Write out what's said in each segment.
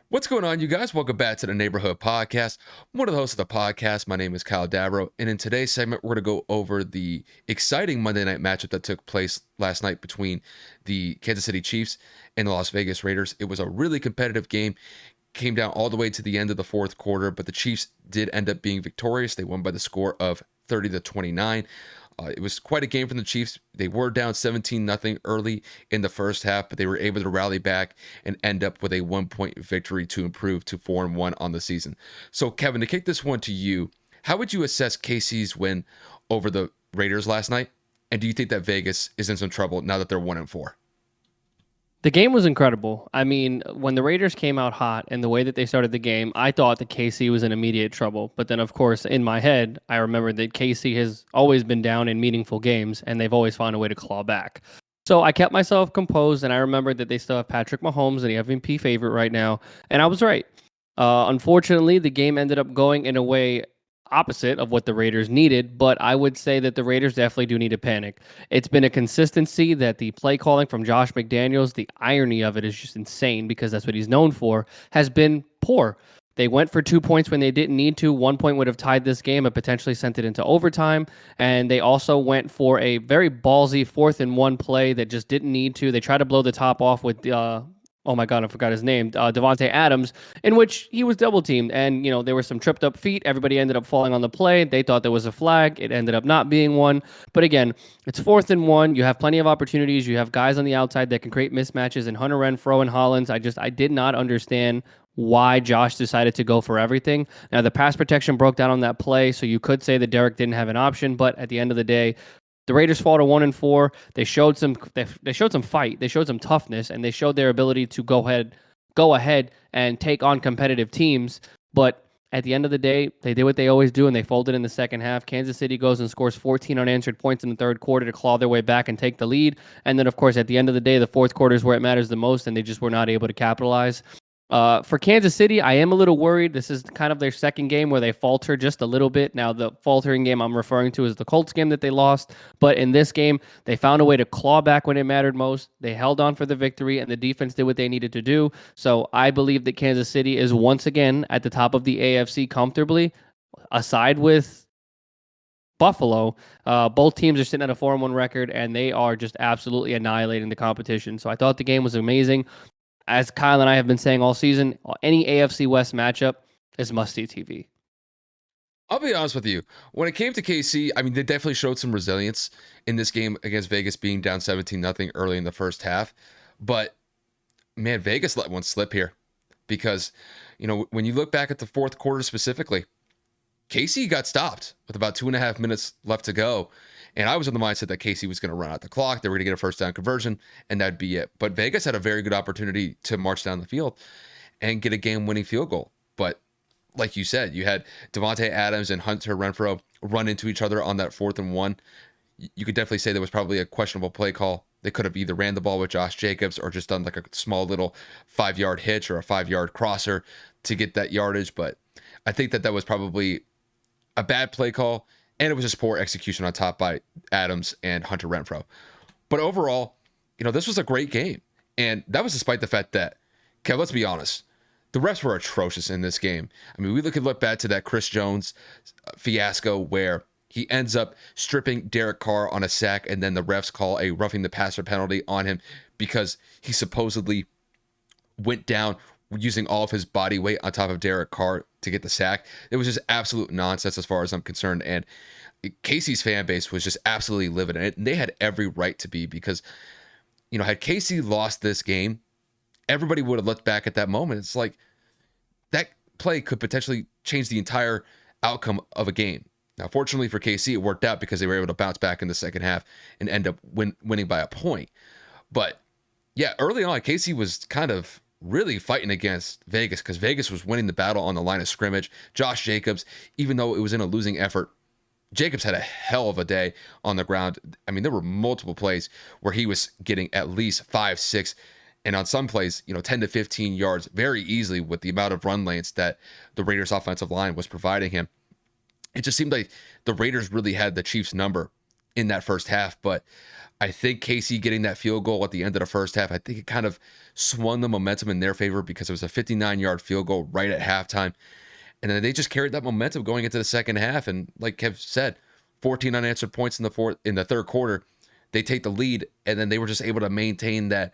What's going on, you guys? Welcome back to the Neighborhood Podcast. I'm one of the hosts of the podcast. My name is Kyle Dabro, and in today's segment, we're going to go over the exciting Monday night matchup that took place last night between the Kansas City Chiefs and the Las Vegas Raiders. It was a really competitive game, came down all the way to the end of the fourth quarter, but the Chiefs did end up being victorious. They won by the score of 30-29. It was quite a game from the Chiefs. They were down 17-0 early in the first half, but they were able to rally back and end up with a 1-point victory to improve to 4-1 on the season. So, Kevin, to kick this one to you, how would you assess KC's win over the Raiders last night? And do you think that Vegas is in some trouble now that they're 1-4? The game was incredible. I mean, when the Raiders came out hot and the way that they started the game, I thought that KC was in immediate trouble. But then, of course, in my head, I remembered that KC has always been down in meaningful games and they've always found a way to claw back. So I kept myself composed and I remembered that they still have Patrick Mahomes, the MVP favorite right now. And I was right. Unfortunately, the game ended up going in a way opposite of what the Raiders needed, but I would say that the Raiders definitely do need to panic. It's been a consistency that the play calling from Josh McDaniels, the irony of it is just insane because that's what he's known for, has been poor. They went for 2 points when they didn't need to. 1 point would have tied this game and potentially sent it into overtime. And they also went for a very ballsy 4th-and-1 play that just didn't need to. They tried to blow the top off with oh my God, I forgot his name, Devontae Adams, in which he was double teamed. And, there were some tripped up feet. Everybody ended up falling on the play. They thought there was a flag. It ended up not being one. But again, it's 4th-and-1. You have plenty of opportunities. You have guys on the outside that can create mismatches, and Hunter Renfrow and Hollins. I did not understand why Josh decided to go for everything. Now, the pass protection broke down on that play, so you could say that Derek didn't have an option, but at the end of the day, the Raiders fall to 1-4. They showed some fight, they showed some toughness, and they showed their ability to go ahead and take on competitive teams. But at the end of the day, they did what they always do, and they folded in the second half. Kansas City goes and scores 14 unanswered points in the third quarter to claw their way back and take the lead. And then, of course, at the end of the day, the fourth quarter is where it matters the most, and they just were not able to capitalize. For Kansas City, I am a little worried. This is kind of their second game where they falter just a little bit. Now, the faltering game I'm referring to is the Colts game that they lost. But in this game, they found a way to claw back when it mattered most. They held on for the victory, and the defense did what they needed to do. So I believe that Kansas City is once again at the top of the AFC comfortably, aside with Buffalo. Both teams are sitting at a 4-1 record, and they are just absolutely annihilating the competition. So I thought the game was amazing. As Kyle and I have been saying all season, any AFC West matchup is must-see TV. I'll be honest with you. When it came to KC, I mean, they definitely showed some resilience in this game against Vegas being down 17-0 early in the first half. But, man, Vegas let one slip here because, when you look back at the fourth quarter specifically, KC got stopped with about 2.5 minutes left to go. And I was in the mindset that KC was going to run out the clock. They were going to get a first down conversion, and that'd be it. But Vegas had a very good opportunity to march down the field and get a game-winning field goal. But like you said, you had Devontae Adams and Hunter Renfrow run into each other on that 4th-and-1. You could definitely say there was probably a questionable play call. They could have either ran the ball with Josh Jacobs or just done like a small little 5-yard hitch or a 5-yard crosser to get that yardage. But I think that was probably a bad play call, and it was just poor execution on top by Adams and Hunter Renfrow. But overall, this was a great game. And that was despite the fact that, Kev, let's be honest, the refs were atrocious in this game. I mean, we could look back to that Chris Jones fiasco where he ends up stripping Derek Carr on a sack, and then the refs call a roughing the passer penalty on him because he supposedly went down using all of his body weight on top of Derek Carr to get the sack. It was just absolute nonsense as far as I'm concerned. And Casey's fan base was just absolutely livid. And they had every right to be because, had Casey lost this game, everybody would have looked back at that moment. It's like that play could potentially change the entire outcome of a game. Now, fortunately for KC, it worked out because they were able to bounce back in the second half and end up winning by a point. But yeah, early on, KC was kind of really fighting against Vegas because Vegas was winning the battle on the line of scrimmage. Josh Jacobs, even though it was in a losing effort, Jacobs had a hell of a day on the ground. I mean, there were multiple plays where he was getting at least 5, 6, and on some plays, 10 to 15 yards very easily with the amount of run lanes that the Raiders offensive line was providing him. It just seemed like the Raiders really had the Chiefs number in that first half, but I think KC getting that field goal at the end of the first half, I think it kind of swung the momentum in their favor because it was a 59-yard field goal right at halftime. And then they just carried that momentum going into the second half. And like Kev said, 14 unanswered points in the third quarter. They take the lead, and then they were just able to maintain that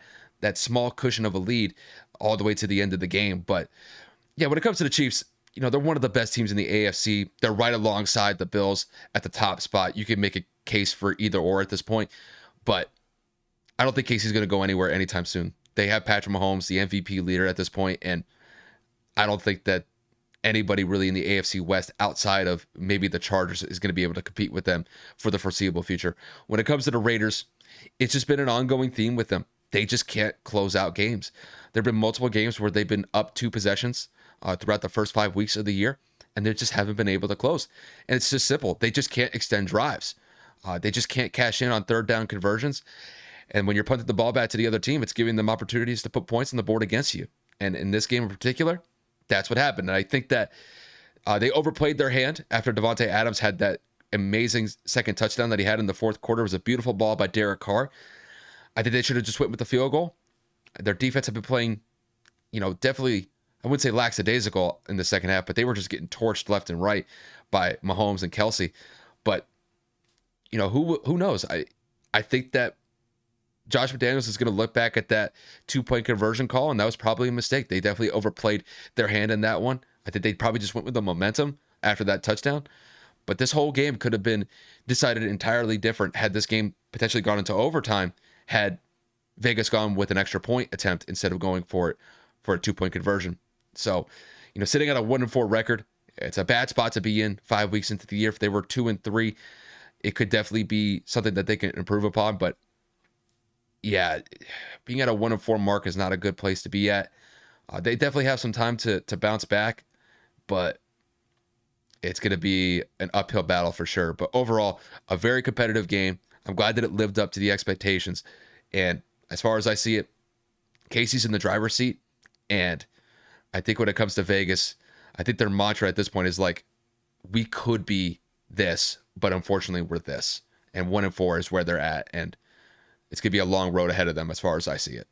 small cushion of a lead all the way to the end of the game. But yeah, when it comes to the Chiefs, they're one of the best teams in the AFC. They're right alongside the Bills at the top spot. You can make a case for either or at this point, but I don't think Casey's going to go anywhere anytime soon. They have Patrick Mahomes, the MVP leader at this point, and I don't think that anybody really in the AFC West outside of maybe the Chargers is going to be able to compete with them for the foreseeable future. When it comes to the Raiders, it's just been an ongoing theme with them. They just can't close out games. There have been multiple games where they've been up 2 possessions throughout the first 5 weeks of the year, and they just haven't been able to close. And it's just simple. They just can't extend drives. They just can't cash in on third down conversions. And when you're punting the ball back to the other team, it's giving them opportunities to put points on the board against you. And in this game in particular, that's what happened. And I think that they overplayed their hand after Devontae Adams had that amazing second touchdown that he had in the fourth quarter. It was a beautiful ball by Derek Carr. I think they should have just went with the field goal. Their defense have been playing, definitely, I wouldn't say lackadaisical in the second half, but they were just getting torched left and right by Mahomes and Kelce. But, who knows? I think that Josh McDaniels is going to look back at that 2-point conversion call, and that was probably a mistake. They definitely overplayed their hand in that one. I think they probably just went with the momentum after that touchdown. But this whole game could have been decided entirely different had this game potentially gone into overtime, had Vegas gone with an extra point attempt instead of going for it for a 2-point conversion. So, sitting at a 1-4 record, it's a bad spot to be in 5 weeks into the year. If they were 2-3, it could definitely be something that they can improve upon. But yeah, being at a 1-4 mark is not a good place to be at. They definitely have some time to bounce back, but it's going to be an uphill battle for sure. But overall, a very competitive game. I'm glad that it lived up to the expectations. And as far as I see it, Casey's in the driver's seat. And I think when it comes to Vegas, I think their mantra at this point is like, we could be this, but unfortunately we're this. And 1-4 is where they're at. And it's going to be a long road ahead of them as far as I see it.